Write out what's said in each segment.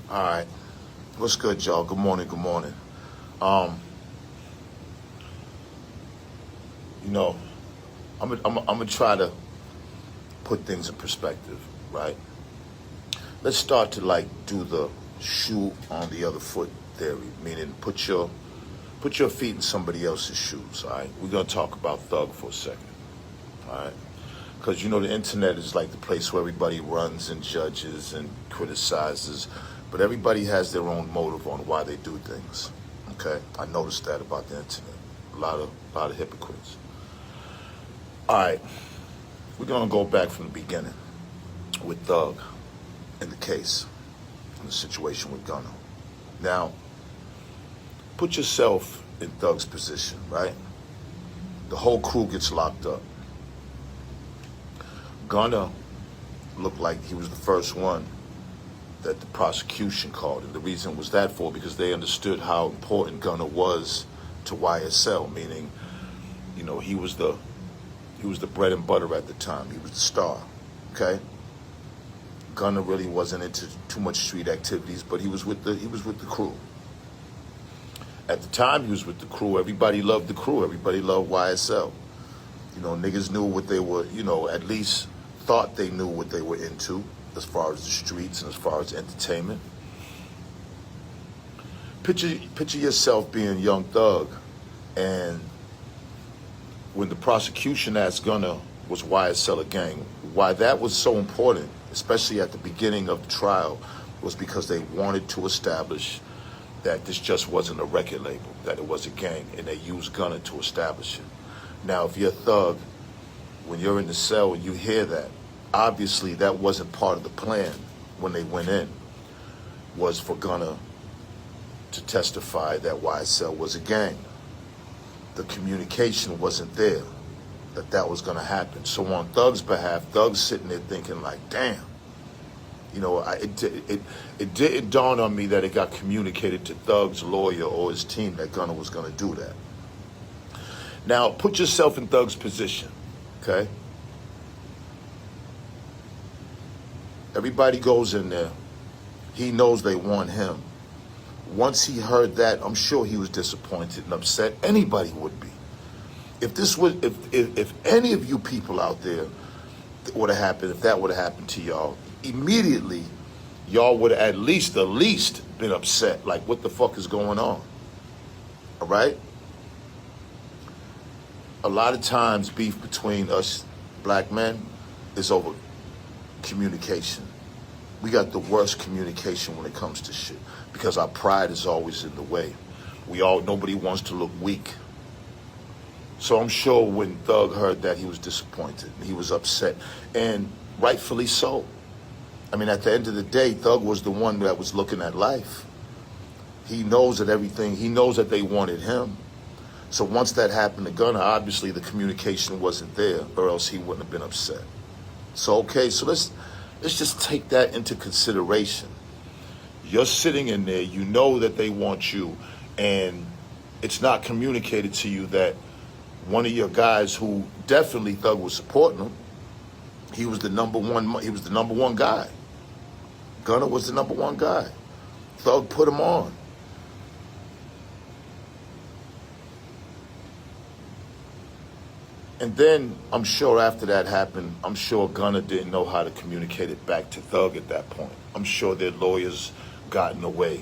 All right. What's good, y'all? Good morning. Good morning. Um, you know, I'm gonna try to put things in perspective, right? Let's start to like do the shoe on the other foot theory, meaning put your feet in somebody else's shoes. All right. We're gonna talk about Thug for a second. All right. Because the internet is like the place where everybody runs and judges and criticizes, but everybody has their own motive on why they do things. Okay, I noticed that about the internet. A lot of hypocrites. All right, we're gonna go back from the beginning with Thug in the case, in the situation with Gunna. Now, put yourself in Thug's position, right? The whole crew gets locked up. Gunna looked like he was the first one that the prosecution called. And the reason was that because they understood how important Gunna was to YSL, meaning, he was the bread and butter at the time. He was the star. Okay? Gunna really wasn't into too much street activities, but he was with the crew. At the time he was with the crew, everybody loved the crew. Everybody loved YSL. Niggas knew what they were, at least thought they knew what they were into as far as the streets and as far as entertainment. Picture yourself being Young Thug, and when the prosecution asked Gunna, was YSL a gang? Why that was so important, especially at the beginning of the trial, was because they wanted to establish that this just wasn't a record label, that it was a gang, and they used Gunna to establish it. Now, if you're a Thug, when you're in the cell and you hear that, obviously that wasn't part of the plan when they went in, was for Gunna to testify that YSL was a gang. The communication wasn't there, that was going to happen. So on Thug's behalf, Thug's sitting there thinking like, damn, it didn't dawn on me that it got communicated to Thug's lawyer or his team that Gunna was going to do that. Now, put yourself in Thug's position, okay? Everybody goes in there. He knows they want him. Once he heard that, I'm sure he was disappointed and upset. Anybody would be. If any of you people out there would have happened, if that would have happened to y'all, immediately y'all would have the least been upset. Like, what the fuck is going on? All right? A lot of times beef between us black men is over communication. We got the worst communication when it comes to shit because our pride is always in the way. Nobody wants to look weak. So I'm sure when Thug heard that, he was disappointed. He was upset, and rightfully so. I mean, at the end of the day, Thug was the one that was looking at life. He knows that they wanted him. So once that happened to Gunna, obviously the communication wasn't there, or else he wouldn't have been upset. So okay, so let's just take that into consideration. You're sitting in there, you know that they want you, and it's not communicated to you that one of your guys who definitely Thug was supporting him, he was the number one guy. Gunna was the number one guy. Thug put him on. And then I'm sure after that happened, I'm sure Gunna didn't know how to communicate it back to Thug at that point. I'm sure their lawyers got in the way.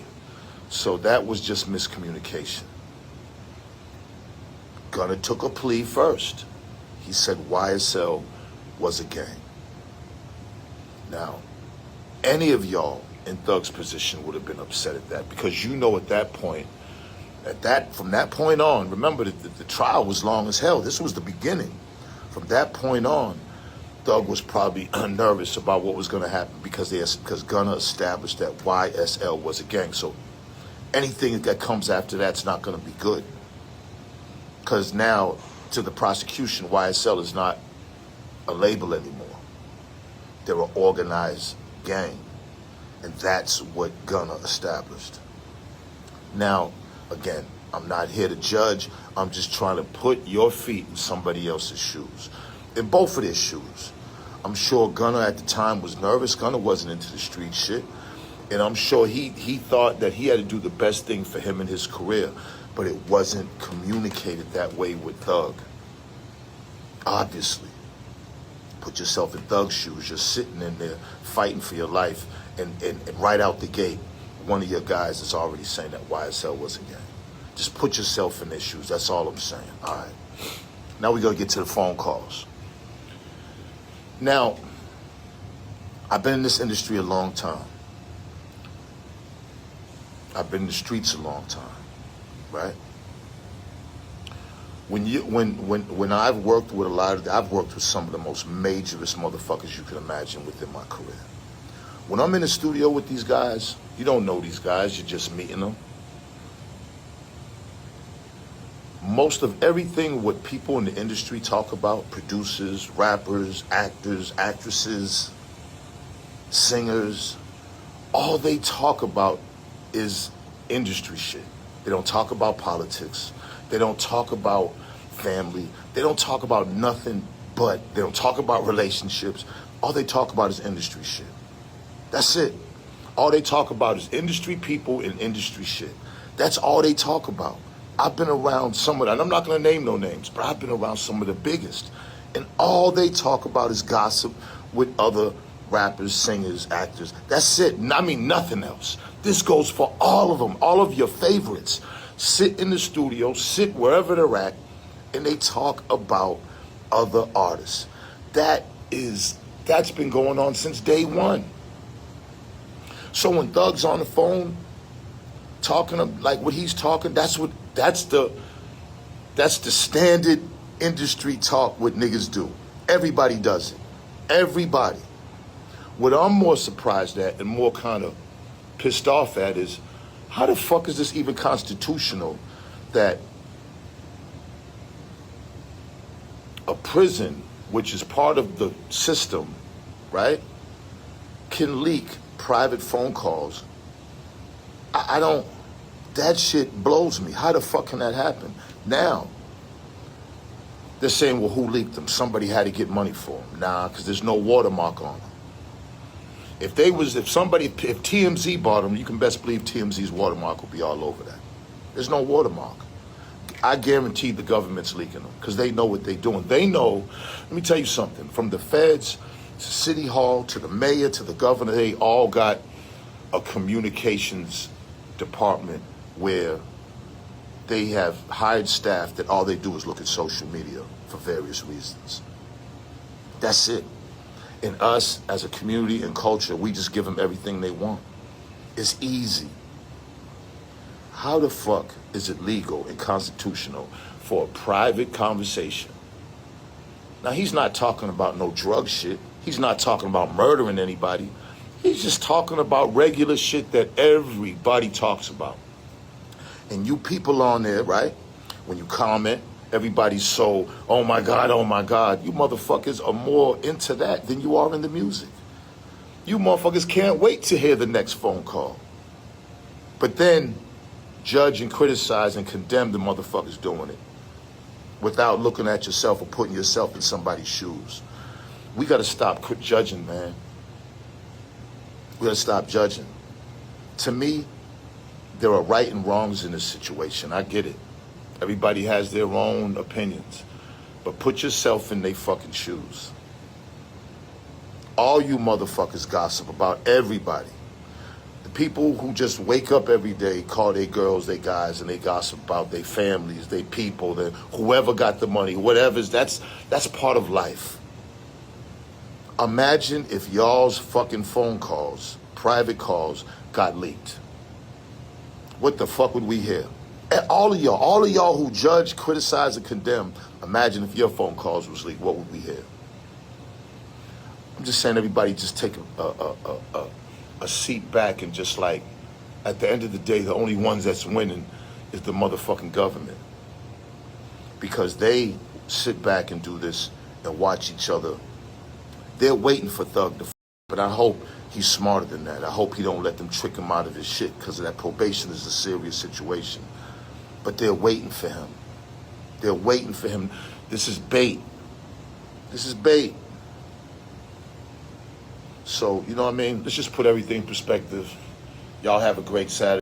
So that was just miscommunication. Gunna took a plea first. He said YSL was a gang. Now, any of y'all in Thug's position would have been upset at that because at that point, from that point on, remember the trial was long as hell. This was the beginning. From that point on, Thug was probably nervous about what was going to happen because Gunna established that YSL was a gang. So anything that comes after that's not going to be good. Because now, to the prosecution, YSL is not a label anymore. They're an organized gang. And that's what Gunna established. Now, again, I'm not here to judge. I'm just trying to put your feet in somebody else's shoes. In both of their shoes. I'm sure Gunna at the time was nervous. Gunna wasn't into the street shit. And I'm sure he thought that he had to do the best thing for him in his career, but it wasn't communicated that way with Thug. Obviously. Put yourself in Thug's shoes. You're sitting in there fighting for your life, and right out the gate, one of your guys is already saying that YSL wasn't gay. Just put yourself in their shoes. That's all I'm saying. All right. Now we're going to get to the phone calls. Now, I've been in this industry a long time. I've been in the streets a long time, right? When I've worked with I've worked with some of the most majorest motherfuckers you can imagine within my career. When I'm in the studio with these guys, you don't know these guys, you're just meeting them. Most of everything what people in the industry talk about, producers, rappers, actors, actresses, singers, all they talk about is industry shit. They don't talk about politics. They don't talk about family. They don't talk about nothing but, they don't talk about relationships. All they talk about is industry shit. That's it. All they talk about is industry people and industry shit. That's all they talk about. I've been around some of that, and I'm not going to name no names, but I've been around some of the biggest. And all they talk about is gossip with other rappers, singers, actors. That's it. I mean, nothing else. This goes for all of them, all of your favorites. Sit in the studio, sit wherever they're at, and they talk about other artists. That's been going on since day one. So when Thug's on the phone talking like what he's talking, that's the standard industry talk what niggas do. Everybody does it. Everybody. What I'm more surprised at and more kind of pissed off at is, how the fuck is this even constitutional that a prison, which is part of the system, right, can leak private phone calls? I don't, that shit blows me. How the fuck can that happen? Now, they're saying, well, who leaked them? Somebody had to get money for them. Nah, because there's no watermark on them. If TMZ bought them, you can best believe TMZ's watermark will be all over that. There's no watermark. I guarantee the government's leaking them because they know what they're doing. They know, let me tell you something, from the feds to City Hall to the mayor to the governor, they all got a communications department where they have hired staff that all they do is look at social media for various reasons. That's it. And us, as a community and culture, we just give them everything they want. It's easy. How the fuck is it legal and constitutional for a private conversation? Now, he's not talking about no drug shit. He's not talking about murdering anybody. He's just talking about regular shit that everybody talks about. And you people on there, right, when you comment, everybody's so, oh my God, oh my God. You motherfuckers are more into that than you are in the music. You motherfuckers can't wait to hear the next phone call. But then judge and criticize and condemn the motherfuckers doing it without looking at yourself or putting yourself in somebody's shoes. We got to stop judging, man. We got to stop judging. To me, there are right and wrongs in this situation. I get it. Everybody has their own opinions. But put yourself in their fucking shoes. All you motherfuckers gossip about everybody. The people who just wake up every day, call their girls, their guys, and they gossip about their families, their people, whoever got the money, whatever's, that's part of life. Imagine if y'all's fucking phone calls, private calls, got leaked. What the fuck would we hear? All of y'all who judge, criticize, and condemn, imagine if your phone calls was leaked, what would we hear? I'm just saying, everybody just take a seat back and just like, at the end of the day, the only ones that's winning is the motherfucking government. Because they sit back and do this and watch each other. They're waiting for Thug to but I hope he's smarter than that. I hope he don't let them trick him out of his shit, because that probation is a serious situation. But they're waiting for him. They're waiting for him. This is bait. This is bait. So, you know what I mean? Let's just put everything in perspective. Y'all have a great Saturday.